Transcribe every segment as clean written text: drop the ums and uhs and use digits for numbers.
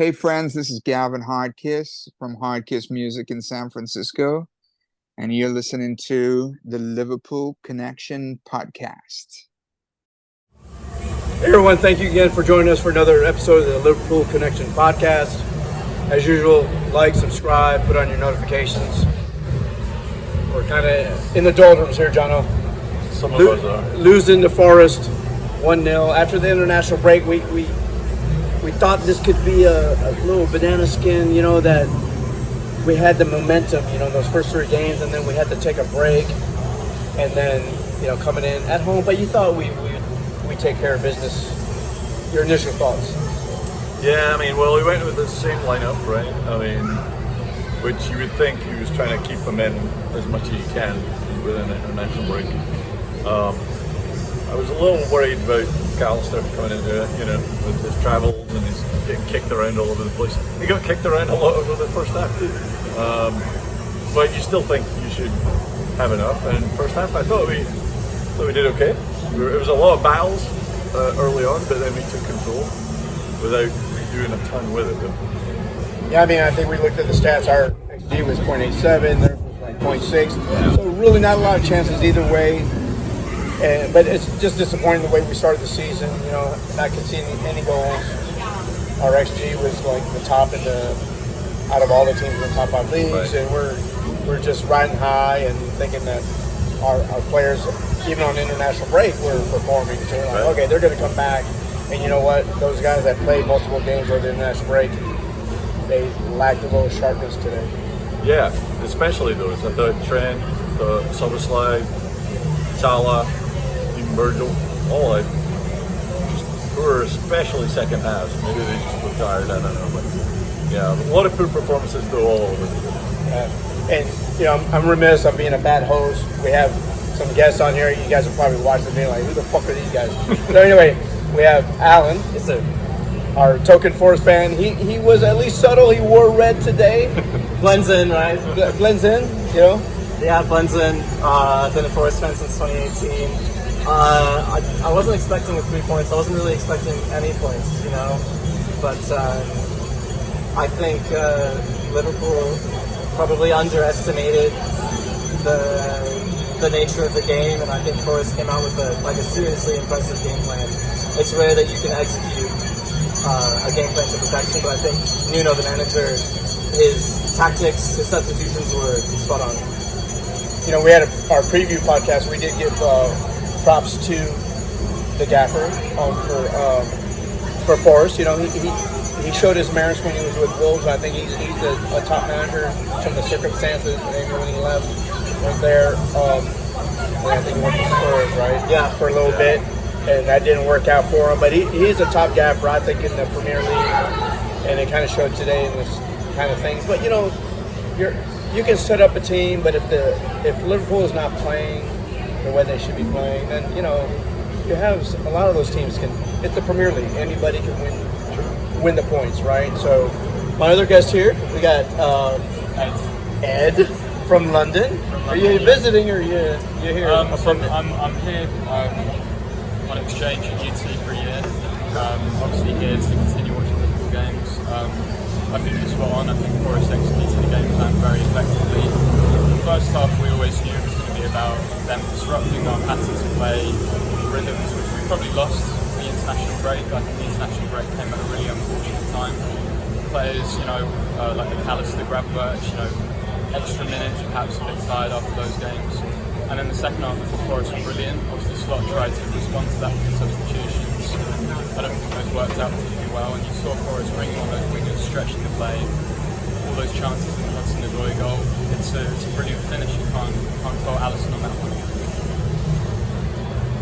Hey friends, this is Gavin Hardkiss from Hardkiss Music in San Francisco, and you're listening to the Liverpool Connection podcast. Hey everyone, thank you again for joining us for another episode of the Liverpool Connection podcast. As usual, like, subscribe, put on your notifications. We're kind of in the doldrums here, Jono. Some of us are. Losing to Forest 1-0. After the international break, we thought this could be a little banana skin, that we had the momentum, those first three games, and then we had to take a break, and then, coming in at home. But you thought we take care of business. Your initial thoughts? Yeah, well, we went with the same lineup, right? Which you would think he was trying to keep them in as much as he can within an international break. I was a little worried about Callister coming into it, with his travels and he's getting kicked around all over the place. He got kicked around a lot over the first half too. But you still think you should have enough. And first half, I thought we did okay. It was a lot of battles early on, but then we took control without doing a ton with it. Yeah, I think we looked at the stats. Our XG was 0.87, theirs was like 0.6. Yeah. So really not a lot of chances either way. But it's just disappointing the way we started the season. Not conceding any goals. Our XG was like the top out of all the teams in the top 5 leagues, right. And we're just riding high and thinking that our players, even on international break, were performing. So we're like, right. Okay, they're going to come back, and you know what? Those guys that played multiple games over the international break, they lacked a little sharpness today. Yeah, especially those. I thought Trent, Soboslai, Salah, Virgil, all that, who were especially second halves. Maybe they just were tired, I don't know. But yeah, a lot of good performances though all over. And I'm remiss on being a bad host. We have some guests on here. You guys are probably watching the video like, who the fuck are these guys? So anyway, we have Alan. Yes, sir. Our token Forest fan. He was at least subtle. He wore red today. Blends in, right? Blends in, Yeah, blends in. Been a Forest fan since 2018. I wasn't expecting the 3 points. I wasn't really expecting any points, But I think Liverpool probably underestimated the nature of the game, and I think Forest came out with a seriously impressive game plan. It's rare that you can execute a game plan to perfection, but I think Nuno, the manager, his tactics, his substitutions were spot on. We had our preview podcast. We did give props to the gaffer for Forest. He showed his merits when he was with Wolves. I think he's a top manager from the circumstances. Maybe when he left, went there. I think he went to Spurs, right? Yeah, for a little bit, and that didn't work out for him. But he's a top gaffer, I think, in the Premier League, and it kind of showed today in this kind of things. But you can set up a team, but if Liverpool is not playing the way they should be playing, then you have a lot of those teams it's the Premier League. Anybody can win the points, right? So my other guest here, we got Ed from London. Are you visiting or you're here? I'm here on exchange at UT for a year. Obviously here to continue watching Liverpool games. I think it's spot on. I think Forest executed the game plan very effectively. The first half we always knew it was going to be about them disrupting our patterns of play, rhythms, which we probably lost the international break. I think the international break came at a really unfortunate time. Players, like the Callister Gravenberch, extra minutes, perhaps a bit tired after those games. And then the second half for Forest was brilliant. Obviously Slot tried to respond to that with substitutions. I don't think those worked out particularly well, and you saw Forest bringing on those wingers, stretching the play, all those chances in the Hudson-Odoi goal. It's a brilliant finish. You can't fault Alisson on that one.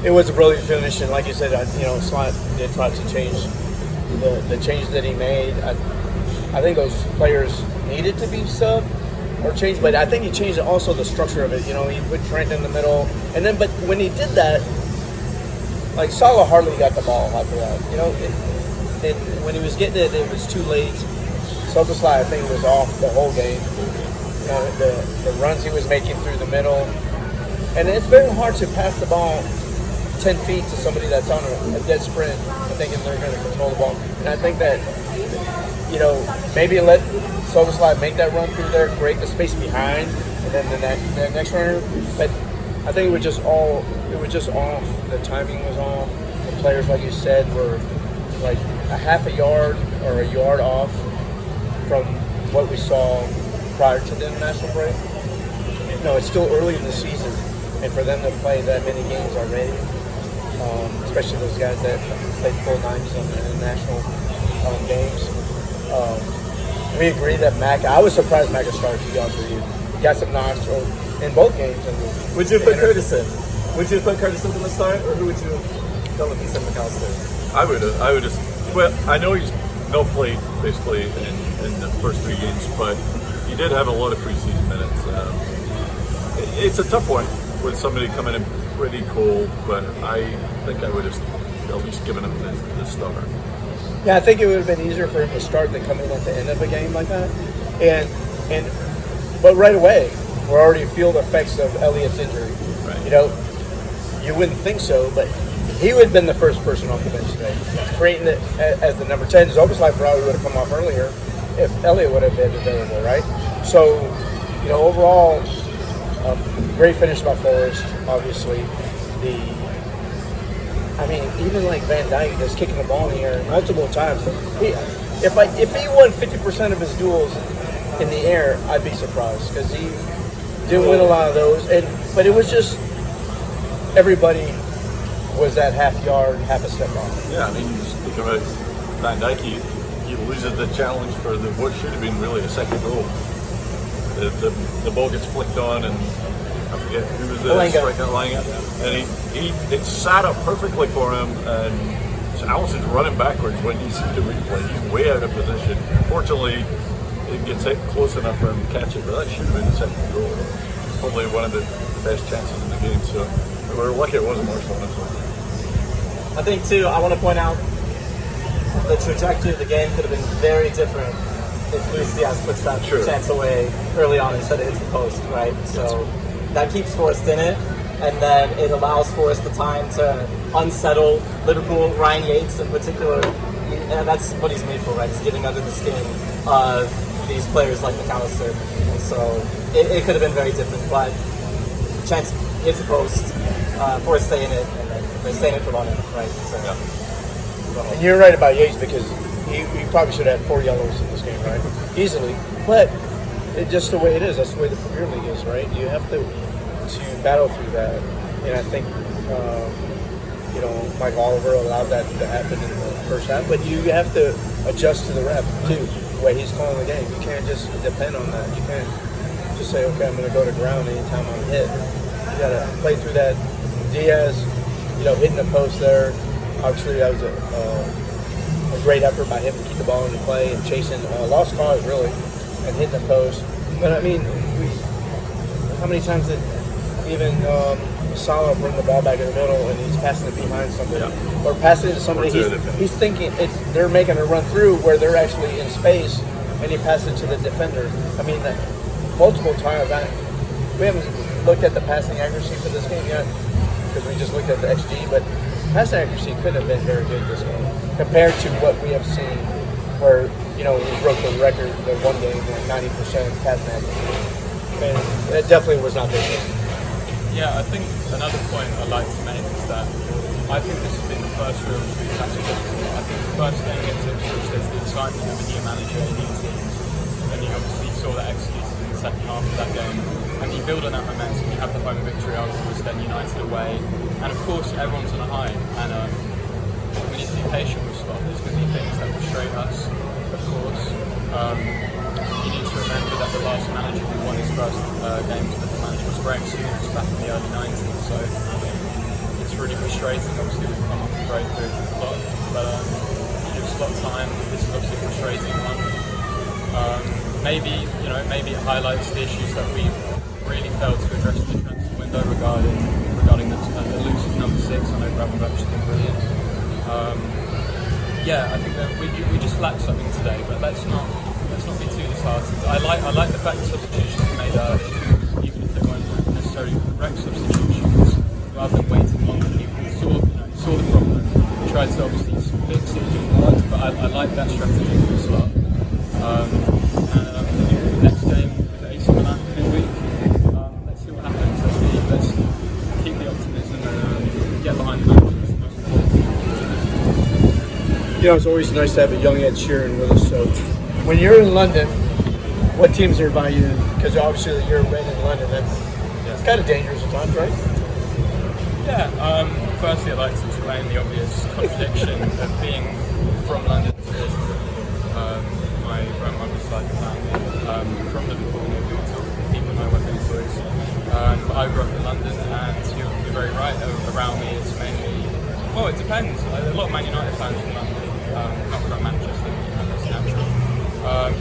It was a brilliant finish, and like you said, Slot did try to change the changes that he made. I think those players needed to be subbed or changed, but I think he changed also the structure of it. He put Trent in the middle, and then but when he did that, like Salah hardly got the ball after that. And when he was getting it, it was too late. Soboslai, I think, was off the whole game. The runs he was making through the middle, and it's very hard to pass the ball 10 feet to somebody that's on a dead sprint and thinking they're going to control the ball. And I think that maybe let Soboslai make that run through there, create the space behind, and then the next runner. But I think it was just off. The timing was off. The players, like you said, were like a half a yard or a yard off from what we saw prior to the international break. It's still early in the season, and for them to play that many games already, especially those guys that played full 90s on the international games. We agree that I was surprised Mac started, to be honest with you. He got some knocks in both games. Would you put Curtis in? Would you put Curtis in from the start, or who would you go with Easton McAllister? I would just. Well, I know he's not played basically in the first 3 games, but he did have a lot of preseason minutes. It's a tough one with somebody coming in pretty cold, but I think I would have at least given him the start. Yeah, I think it would have been easier for him to start than come in at the end of a game like that. But right away, we're already feel the effects of Elliott's injury. Right. You wouldn't think so, but he would have been the first person off the bench today. Creating it as the number 10 is almost like probably would have come off earlier if Elliott would have been available, right? So, overall, great finish by Forest, obviously. Even like Van Dijk just kicking the ball in the air multiple times. If he won 50% of his duels in the air, I'd be surprised because he didn't win a lot of those. But it was just everybody was that half yard, half a step off. Yeah, you speak about Van Dijk, he loses the challenge for what should have been really a second goal. The ball gets flicked on, and I forget who was the striker, Lange, and it sat up perfectly for him, and Allison's running backwards when he's the replay. He's way out of position. Fortunately, it gets hit close enough for him to catch it, but that should have been the second goal. Probably one of the best chances in the game, so we're lucky it wasn't more so. I think, too, I want to point out the trajectory of the game could have been very different if Luis Diaz puts that chance away early on instead of hits the post, right? So that keeps Forest in it, and then it allows Forest the time to unsettle Liverpool. Ryan Yates in particular, and that's what he's made for, right? He's getting under the skin of these players like McAllister, and so it could have been very different, but chance hits the post, Forest stay in it, and then they stay in it for long enough, right? So, And you're right about Yates because he probably should have 4 yellows in this game, right? Easily. But it's just the way it is. That's the way the Premier League is, right? You have to battle through that. And I think, Mike Oliver allowed that to happen in the first half. But you have to adjust to the ref, too, the way he's calling the game. You can't just depend on that. You can't just say, okay, I'm going to go to ground anytime I'm hit. You got to play through that. Diaz, hitting the post there. Obviously, that was a great effort by him to keep the ball into play and chasing lost cause, really, and hitting the post. But, how many times did even Salah bring the ball back in the middle and he's passing it behind somebody? Yeah. Or passing it to somebody, he's thinking they're making a run through where they're actually in space, and he passes it to the defender. Multiple times. We haven't looked at the passing accuracy for this game yet because we just looked at the XG, but passing accuracy could have been very good this game compared to what we have seen where, we broke the record the one game, like 90% passing accuracy. And it definitely was not this game. Yeah, I think another point I'd like to make is that I think this has been the first real true tactical difference. I think the first game against Ipswich, there's the excitement of a new manager, a new team, and you obviously saw that executed in the second half of that game. And you build on that momentum, you have the home victory afterwards, then United away, and of course everyone's on a high, and we need to be patient with Slot. There's going to be things that frustrate us, of course. You need to remember that the last manager who won his first game as the manager was Graham Souness back in the early 90s, so it's really frustrating. Obviously we've come off a break with Slot, but give Slot time. This is obviously a frustrating one. Maybe it highlights the issues that we really failed to address in the transfer window regarding the elusive number 6. I know Gravenberch's been brilliant. I think that we just lack something today, but let's not be too disheartened. I like the fact that substitutions were made early, even if they weren't necessarily correct substitutions, rather than waiting longer. People saw the problem, tried to obviously fix it, it didn't work, but I like that strategy for Slot. it's always nice to have a young Ed Sheeran with us. So, when you're in London, what teams are by you? Because obviously you're red in London. It's kind of dangerous at times, right? Yeah. Firstly, I'd like to explain the obvious contradiction of being from London to Liverpool. My grandmother's side of the family from Liverpool. People know what Liverpool is. But I grew up in London, and you're very right. Around me, it's mainly. Well, it depends. A lot of Man United fans from London come from Manchester. That's natural.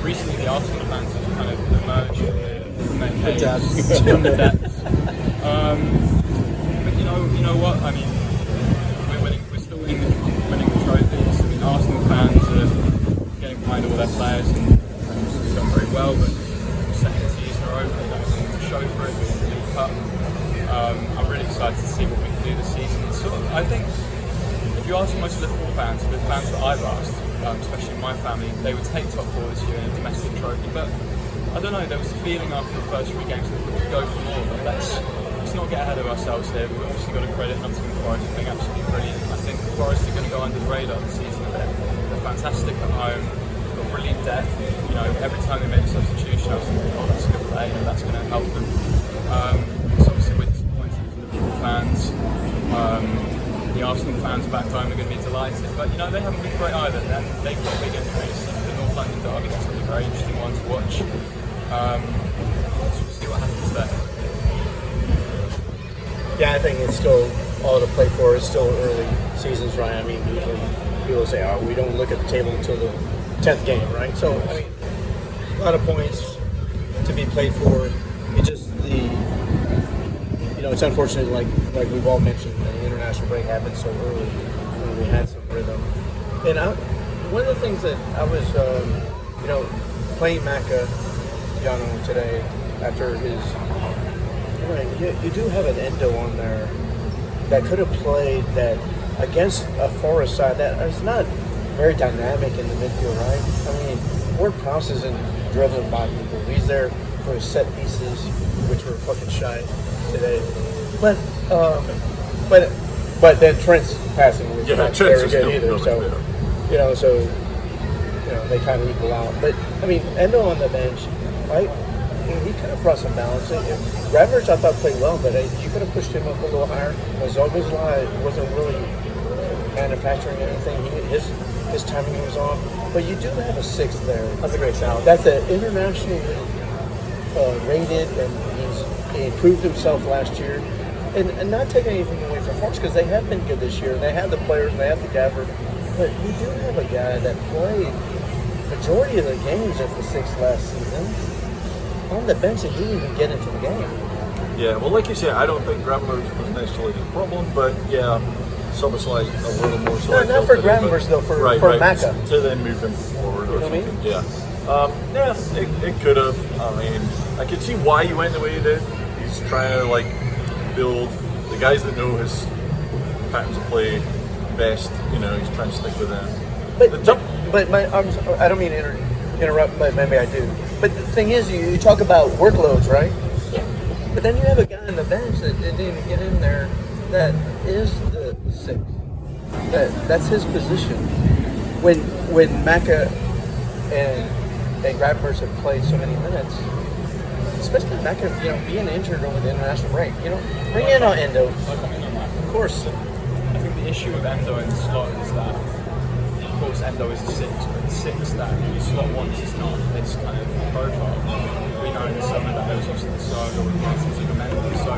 Recently, the Arsenal fans have kind of emerged from their caves, from the depths. But you know what? I mean, we're still winning the trophies. I mean, Arsenal fans are getting behind all their players and have done very well. But the second season are over. They don't have anything to show for it. We're in the League Cup. I'm really excited to see what we can do this season. I think if you ask most Liverpool fans, the fans that I've asked, especially my family, they would take top 4 this year in a domestic trophy. But I don't know, there was a feeling after the first 3 games that we could go for more. But let's not get ahead of ourselves here. We've obviously got to credit Nottingham Forest for being absolutely brilliant. I think Forest are going to go under the radar this season a bit. They're fantastic at home. They've got brilliant depth. Every time they make a substitution, I was thinking, oh, that's a good play, and that's going to help them. So obviously we're disappointed as Liverpool fans. The Arsenal fans back home are going to be delighted, but they haven't been great either. And they've got big injuries. The North London derby, that's going to be a very interesting one to watch. So we'll see what happens there. Yeah, I think it's still all to play for. It's still early seasons, right? I mean, usually people say, "Oh, we don't look at the table until the 10th game," right? So, I mean, a lot of points to be played for. It's just it's unfortunate, like we've all mentioned, the international break happened so early when we had some rhythm. And one of the things that I was, playing Macca Yano today after his. You do have an Endo on there that could have played that against a Forest side that is not very dynamic in the midfield, right? I mean, Ward-Prowse isn't driven by people. He's there for his set pieces, which were fucking shy today. But then Trent's passing was not very good either. So they kind of equal out. But I mean, Endo on the bench, right? He could have brought some balance. Grammars I thought played well, but you could have pushed him up a little higher. Mazoga's wasn't really manufacturing anything. His timing was off. But you do have a 6th there. That's a great shout. That's an internationally rated, and he proved himself last year. And not taking anything away from Forest, because they have been good this year. They have the players, and they have the gaffer. But you do have a guy that played majority of the games at the 6th last season. On the bench, and he didn't even get into the game. Yeah, well, like you said, I don't think Gravenberch was necessarily the problem, but yeah, someone's like a little more so. No, not for Gravenberch though, for Macca. To then move him forward or something. What I mean? Yeah. It could have. I mean, I could see why he went the way he did. He's trying to build the guys that know his patterns of play best. He's trying to stick with them. But I don't mean to interrupt, but maybe I do. But the thing is, you talk about workloads, right? Yeah. But then you have a guy on the bench that didn't even get in there that is the 6th. That's his position. When Macca and Gravenberch have played so many minutes, especially Macca, being injured over the international break, bring in on Endo. Of course, I think the issue with Endo in the slot is that, of course, Endo is a 6, but the 6 that you slot once is not this kind of profile. We know in the summer that there was obviously the saga with Martin Zuckerman. So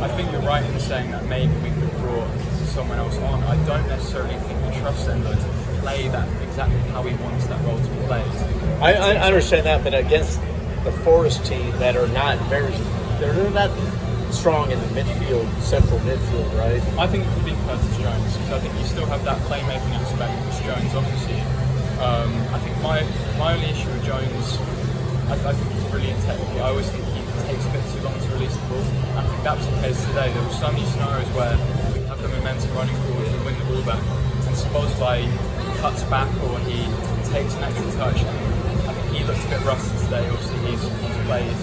I think you're right in saying that maybe we could have brought someone else on. I don't necessarily think we trust Endo to play that exactly how he wants that role to be played. I understand that, but against the Forest team that are not they're not strong in the midfield, central midfield, right? I think it could be Curtis Jones, because I think you still have that playmaking aspect which Jones offers you. I think my only issue with Jones, I think he's brilliant technically. I always think he takes a bit too long to release the ball. I think that was the case today. There were so many scenarios where we have the momentum running forward and win the ball back, and Szoboszlai cuts back or he takes an extra touch. I think he looks a bit rusty today. Obviously, he's played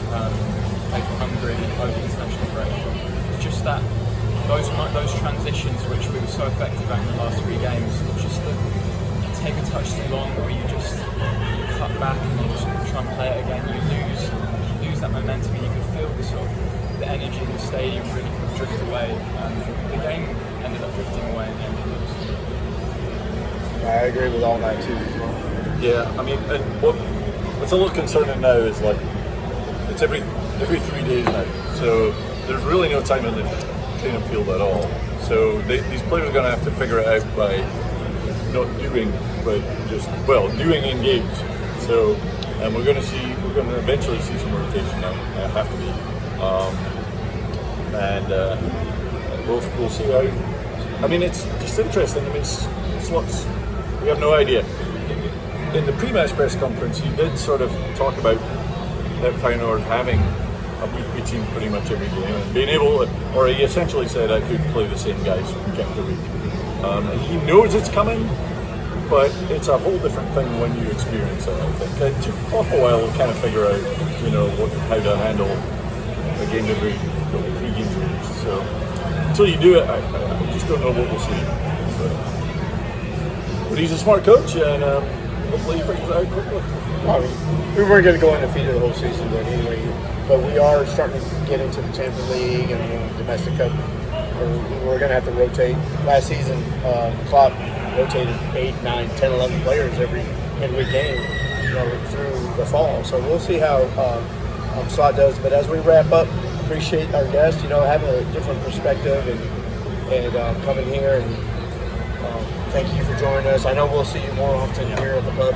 for Hungary over the international break. It's just that those transitions which we were so effective at in the last 3 games, just the take a touch too long, or you cut back and you just try and play it again, you lose that momentum, and you can feel the energy in the stadium really drift away. The game ended up drifting away in the end. I agree with all that too. Yeah, I mean, and what's a little concerning now is like it's every 3 days now, so there's really no time in the training field at all. So these players are going to have to figure it out by not doing, but just doing in games. So, and we're going to eventually see some rotation now. Have to be, and we'll see how. I mean, it's just interesting. I mean, slots. We have no idea. In the pre-match press conference, he did sort of talk about that Feyenoord having a weekly team pretty much every game and being able to, or he essentially said I could play the same guys week after week. And he knows it's coming, but it's a whole different thing when you experience it. I think it took a while to kind of figure out, how to handle a game every 3 games a week. So until you do it, I just don't know what we'll see. But he's a smart coach, and hopefully he figures it out quickly. I mean, we weren't going to go undefeated the whole season, but anyway, we are starting to get into the Champions League and domestic cup. We're going to have to rotate. Last season, Klopp rotated 8, 9, 10, 11 players every midweek game, through the fall. So we'll see how Slot does. But as we wrap up, appreciate our guests, having a different perspective and coming here and. Thank you for joining us. I know we'll see you more often here at the pub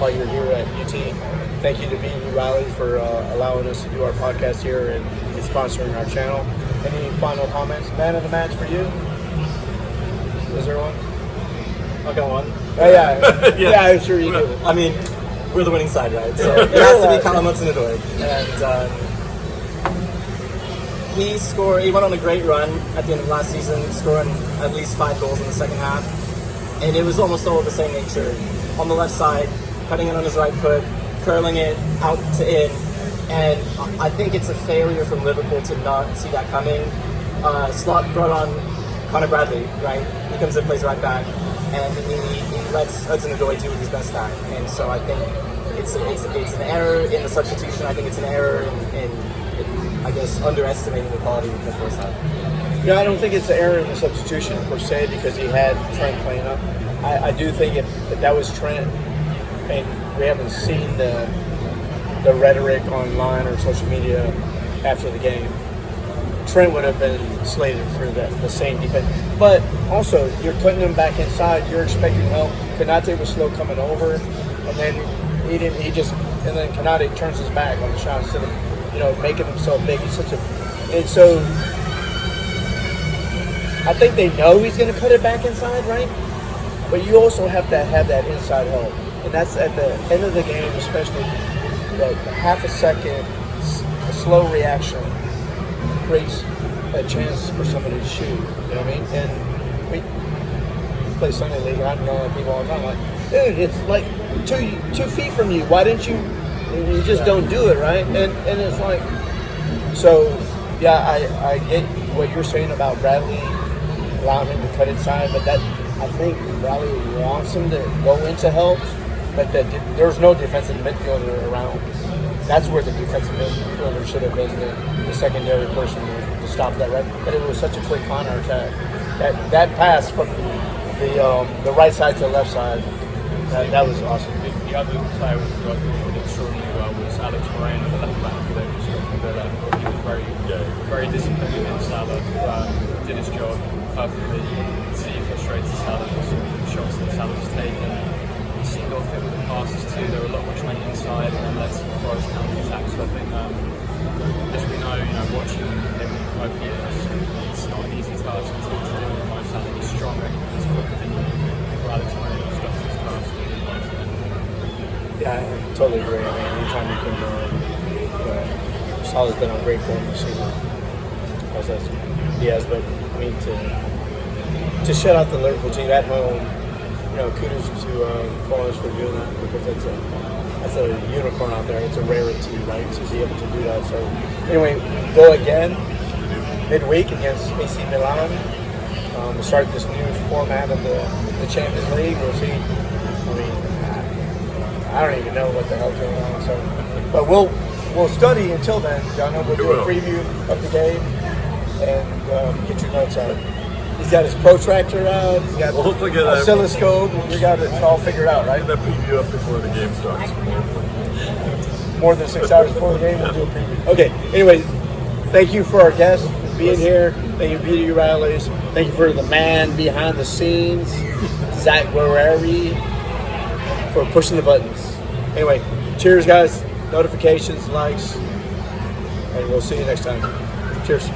while you're here at UT. Thank you to B.U. Riley for allowing us to do our podcast here and sponsoring our channel. Any final comments? Man of the match for you? Is there one? I'll go on. Oh, yeah. Yeah, I'm sure you do. I mean, we're the winning side, right? So it has to be Callum Hudson-Odoi. And he went on a great run at the end of last season, scoring at least 5 goals in the second half. And it was almost all of the same nature. On the left side, cutting it on his right foot, curling it out to in. And I think it's a failure from Liverpool to not see that coming. Slot brought on Conor Bradley, right? He comes in, plays right back, and he lets Hudson-Odoi do what he's best at. And so I think it's an error in the substitution. I think it's an error in I guess, underestimating the quality of the first half. Yeah, I don't think it's an error in the substitution per se because he had Trent playing up. I do think if that was Trent, and we haven't seen the rhetoric online or social media after the game, Trent would have been slated for the same defense. But also, you're putting him back inside. You're expecting help. Konate was slow coming over, and then and then Konate turns his back on the shot instead of making himself big. And so I think they know he's going to cut it back inside, right? But you also have to have that inside help, and that's at the end of the game, especially the half a second slow reaction creates a chance for somebody to shoot. You know what I mean? And we play Sunday League, and I know people all the time like, dude, it's like 2 feet from you. Why didn't you? You just don't do it, right? And it's like, so yeah, I get what you're saying about Bradley allowing him to cut inside, but that I think Bradley wants him to go into help, but there's no defensive midfielder around. That's where the defensive midfielder should have been the secondary person to stop that, right? But it was such a quick counter attack. That pass from the right side to the left side, that was awesome. The other player who I thought did extraordinarily well was Alex Moreno, the left back who they just got from Villa. He was very disciplined against Salah, did his job perfectly. You could see he frustrated Salah with some shots that Salah was taking. He seemed off it with the passes too. There were a lot which went inside and then led to the Forest counter attack. So I think, as we know, watching him OPS, it's not an easy task to do with Mo Salah. He's stronger, he's quicker than you. For Alex Moreno to stop his task. Yeah, I totally agree. I mean, anytime you can, Salah's been on great form this season. Diaz, but I mean to shut out the Liverpool team at home, kudos to Forest for doing that because that's a unicorn out there. It's a rarity, right, to be able to do that. So anyway, go again midweek against AC Milan. Start this new format of the Champions League. We'll see I don't even know what the hell's going on. So, but we'll study until then. Y'all know we'll do a preview of the game and get your notes out. He's got his protractor out. He's got the oscilloscope. We got it all figured out, right? The preview up before the game starts. More than 6 hours before the game, we'll do a preview. Okay. Anyway, thank you for our guests being here. Thank you, Beauty Riley's. Thank you for the man behind the scenes, Zach Guerreri, for pushing the buttons. Anyway, cheers, guys. Notifications, likes, and we'll see you next time. Cheers.